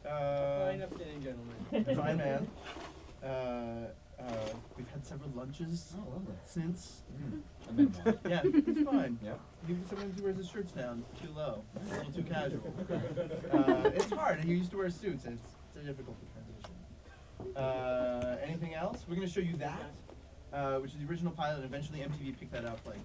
Fine upstanding gentleman. Fine man. We've had several lunches since. I've been one. Yeah, he's fine. Yeah. Sometimes he wears his shirts down too low, a little too casual. It's hard. He used to wear suits, and it's difficult to transition. Anything else? We're going to show you that, which is the original pilot. And eventually, MTV picked that up like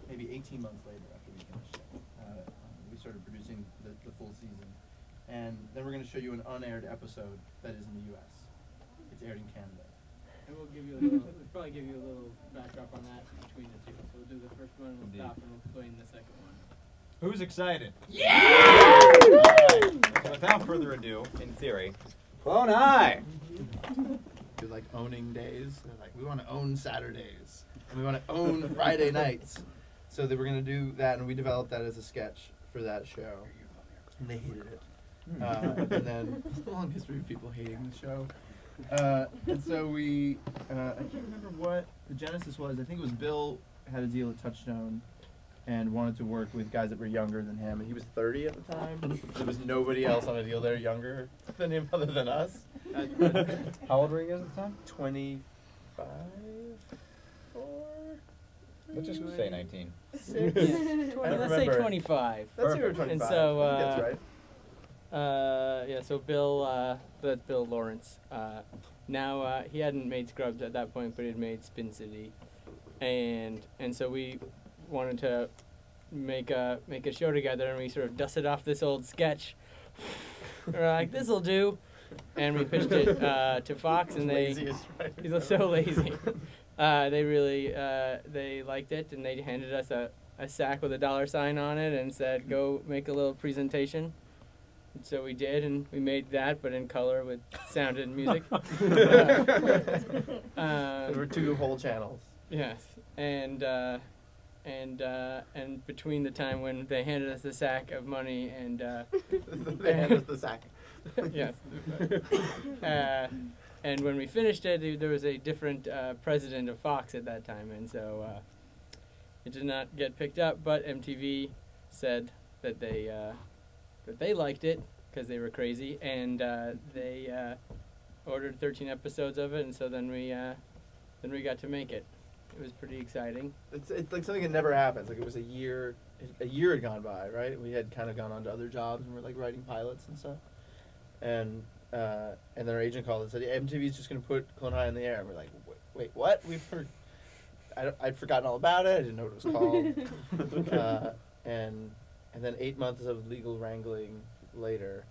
maybe 18 months later after we finished it. We started producing the full season. And then we're going to show you an unaired episode that is in the U.S. It's aired in Canada. And we'll probably give you a little backdrop on that between the two. So we'll do the first one, we'll stop, and we'll explain the second one. Who's excited? Yeah! Right. So without further ado, in theory, Clone High. Do like owning days. They're like, we want to own Saturdays, and we want to own Friday nights. So they were going to do that, and we developed that as a sketch for that show. And they hated it. And then a long history of people hating the show. And so we, I can't remember what the genesis was. I think it was Bill had a deal at Touchstone and wanted to work with guys that were younger than him. And he was 30 at the time. There was nobody else on a deal there younger than him other than us. How old were you guys at the time? 25? 4? Let's just say 19. 6? Yeah. I don't Let's say remember. 25. Let's say we were 25. And so, I think that's right. So Bill, that's Bill Lawrence. Now he hadn't made Scrubs at that point, but he had made Spin City, and so we wanted to make a show together, and we sort of dusted off this old sketch. We're like, this'll do, and we pitched it to Fox, and he's so lazy. They really they liked it, and they handed us a sack with a $sign on it, and said, go make a little presentation. And so we did, and we made that, but in color with sound and music. There were 2 whole channels. Yes, and between the time when they handed us the sack of money and They handed us the sack. yes, and when we finished it, there was a different president of Fox at that time, and so it did not get picked up. But MTV said that they liked it because they were crazy, and they ordered 13 episodes of it, and so then we got to make it. It was pretty exciting. It's like something that never happens. Like it was a year had gone by, right? We had kind of gone on to other jobs and we're like writing pilots and stuff. And then our agent called and said, yeah, MTV's just gonna put Clone High in the air. And we're like, wait, what? I'd forgotten all about it. I didn't know what it was called. And then 8 months of legal wrangling later,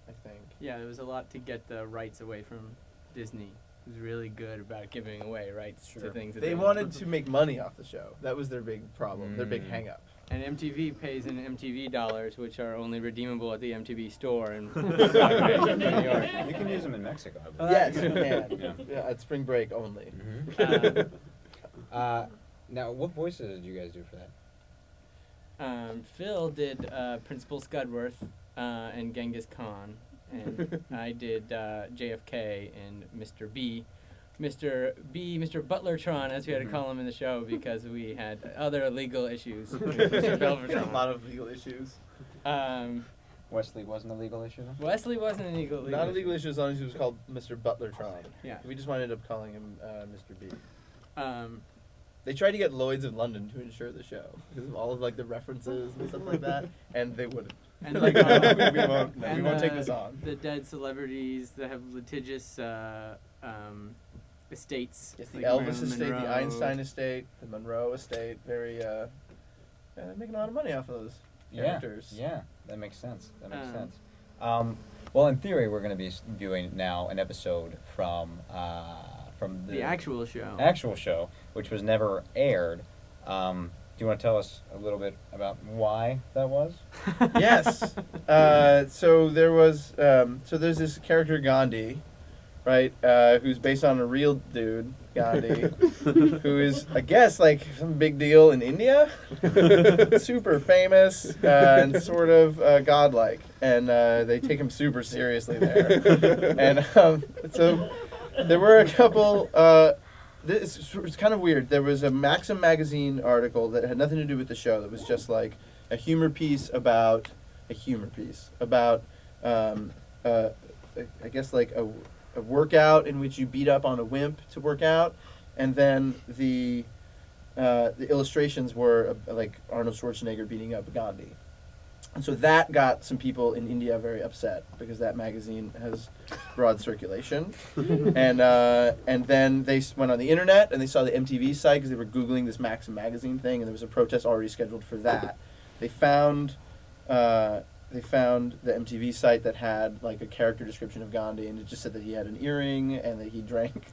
I think. Yeah, there was a lot to get the rights away from Disney. It was really good about giving away rights to things. That They wanted to make money off the show. That was their big problem, their big hang-up. And MTV pays in MTV dollars, which are only redeemable at the MTV store in New York. You can use them in Mexico. Yes, you can. Yeah, at spring break only. Now, what voices did you guys do for that? Phil did Principal Scudworth and Genghis Khan, and I did JFK and Mr. Butlertron, as we had to call him in the show, because we had other legal issues. Mr. Belvertron. A lot of legal issues. Wesley wasn't a legal issue, though? Wesley wasn't an legal Not a legal issue as long as he was called Mr. Butlertron. Yeah. We just ended up calling him Mr. B. Um, They tried to get Lloyd's of London to insure the show because of all of like the references and stuff like that, and they wouldn't. And like, we won't take this on. The dead celebrities that have litigious estates. Yes, the like Elvis Marilyn estate, Monroe. the Einstein estate, the Monroe estate. Very, making a lot of money off of those characters. Yeah, that makes sense. Well, in theory, we're going to be doing now an episode from the actual show. Actual show, which was never aired. Do you want to tell us a little bit about why that was? Yes. So there's this character Gandhi, right? Who's based on a real dude, Gandhi, who is, I guess, like some big deal in India, super famous and sort of godlike, and they take him super seriously there. And so there were a couple. It's kind of weird. There was a Maxim magazine article that had nothing to do with the show. That was just like a humor piece about I guess like a workout in which you beat up on a wimp to work out, and then the illustrations were like Arnold Schwarzenegger beating up Gandhi. And so that got some people in India very upset because that magazine has broad circulation. And then they went on the internet and they saw the MTV site because they were Googling this Maxim magazine thing, and there was a protest already scheduled for that. They found the MTV site that had like a character description of Gandhi, and it just said that he had an earring and that he drank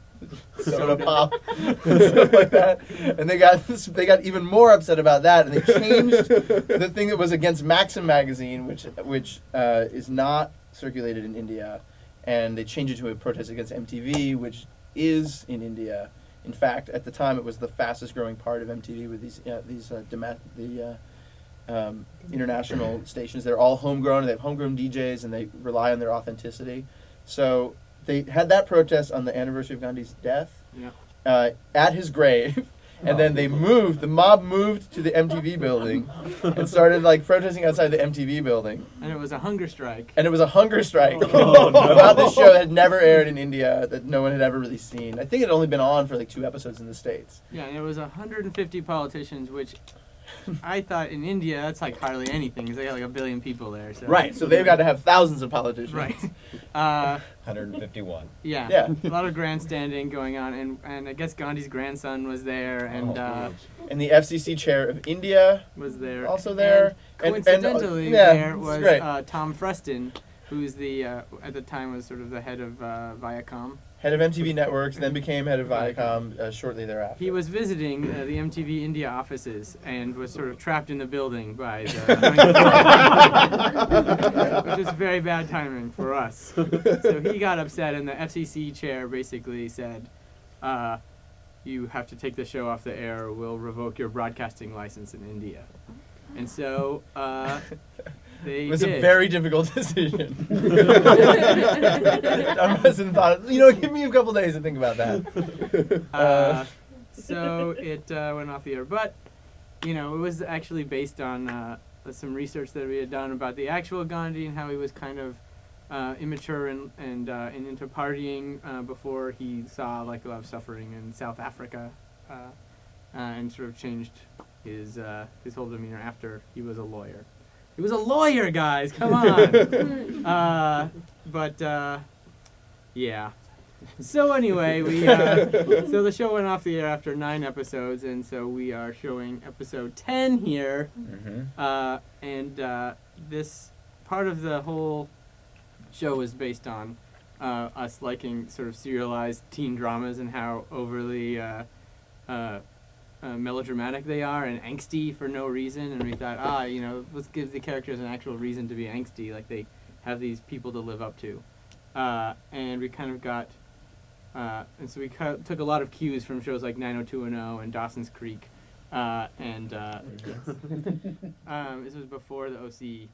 soda pop and stuff like that. And they got even more upset about that, and they changed the thing that was against Maxim magazine, which is not circulated in India, and they changed it to a protest against MTV, which is in India. In fact, at the time, it was the fastest growing part of MTV with the international stations. They're all homegrown, and they have homegrown DJs, and they rely on their authenticity. So they had that protest on the anniversary of Gandhi's death at his grave, and then the mob moved to the MTV building and started like protesting outside the MTV building. And it was a hunger strike. About this show that had never aired in India, that no one had ever really seen. I think it had only been on for like 2 episodes in the States. Yeah, and it was 150 politicians, which I thought in India that's like hardly anything because they got like 1 billion people there. So. Right, so they've got to have thousands of politicians. Right. 151. Yeah. A lot of grandstanding going on, and I guess Gandhi's grandson was there, and the FCC chair of India was there. Also there. And coincidentally, there was Tom Freston, who's at the time was sort of the head of Viacom. Head of MTV Networks, then became head of Viacom shortly thereafter. He was visiting the MTV India offices and was sort of trapped in the building by the... which is very bad timing for us. So he got upset, and the FCC chair basically said, you have to take the show off the air or we'll revoke your broadcasting license in India. And so... It was a very difficult decision. John Preston thought, give me a couple days to think about that. So it went off the air. But, it was actually based on some research that we had done about the actual Gandhi and how he was kind of immature and into partying before he saw like a lot of suffering in South Africa and sort of changed his whole demeanor after he was a lawyer. He was a lawyer, guys. Come on. Yeah. So anyway, so the show went off the air after 9 episodes, and so we are showing episode 10 here. And this part of the whole show is based on us liking sort of serialized teen dramas and how overly melodramatic they are and angsty for no reason, and we thought, let's give the characters an actual reason to be angsty, like they have these people to live up to. And we kind of got, and so we took a lot of cues from shows like 90210 and Dawson's Creek, and this was before the OC.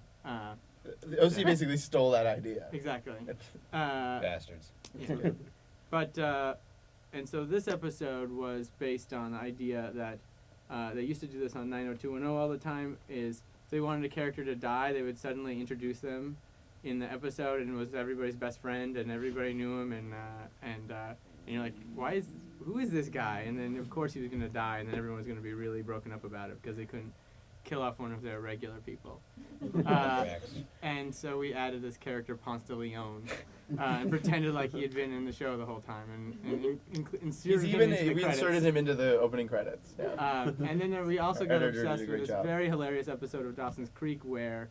The OC basically stole that idea. Exactly. Bastards. Yeah. But, and so this episode was based on the idea that they used to do this on 90210 all the time, is if they wanted a character to die, they would suddenly introduce them in the episode, and it was everybody's best friend, and everybody knew him, and you're like, who is this guy? And then, of course, he was going to die, and then everyone was going to be really broken up about it because they couldn't kill off one of their regular people. And so we added this character, Ponce de Leon, and pretended like he had been in the show the whole time, and we inserted him into the opening credits. Yeah. And then we also got obsessed with this very hilarious episode of Dawson's Creek where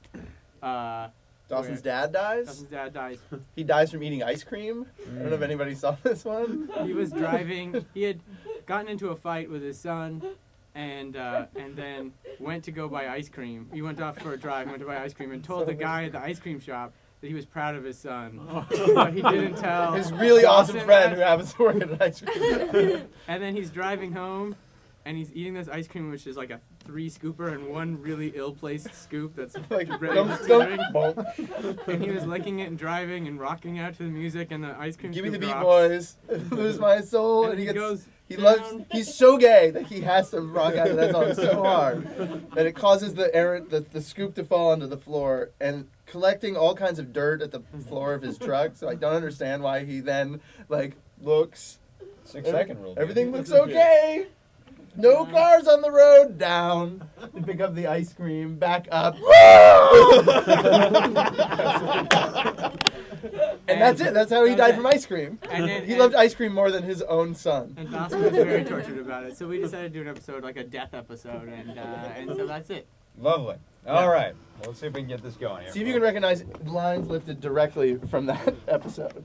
Dawson's dad dies? Dawson's dad dies. He dies from eating ice cream. I don't know if anybody saw this one. He was driving. He had gotten into a fight with his son, and then went to go buy ice cream. He went off for a drive, went to buy ice cream, and told the guy at the ice cream shop that he was proud of his son. But he didn't tell his really awesome friend who happens to work at an ice cream shop. And then he's driving home, and he's eating this ice cream, which is like a 3-scooper and one really ill-placed scoop that's like and he was licking it and driving and rocking out to the music, and the ice cream Give me the drops. Beat Boys, Lose My Soul, and he's so gay that he has to rock out to that song so hard that it causes the scoop to fall onto the floor, and collecting all kinds of dirt at the floor of his truck. So I don't understand why he then looks. 6-second rule. dude. Everything looks okay. No cars on the road. Down. And pick up the ice cream. Back up. And that's it. That's how he died from ice cream. He loved ice cream more than his own son. And Bosco was very tortured about it, so we decided to do an episode, like a death episode, and so that's it. Lovely. All right. Well, let's see if we can get this going here. See if you can recognize lines lifted directly from that episode.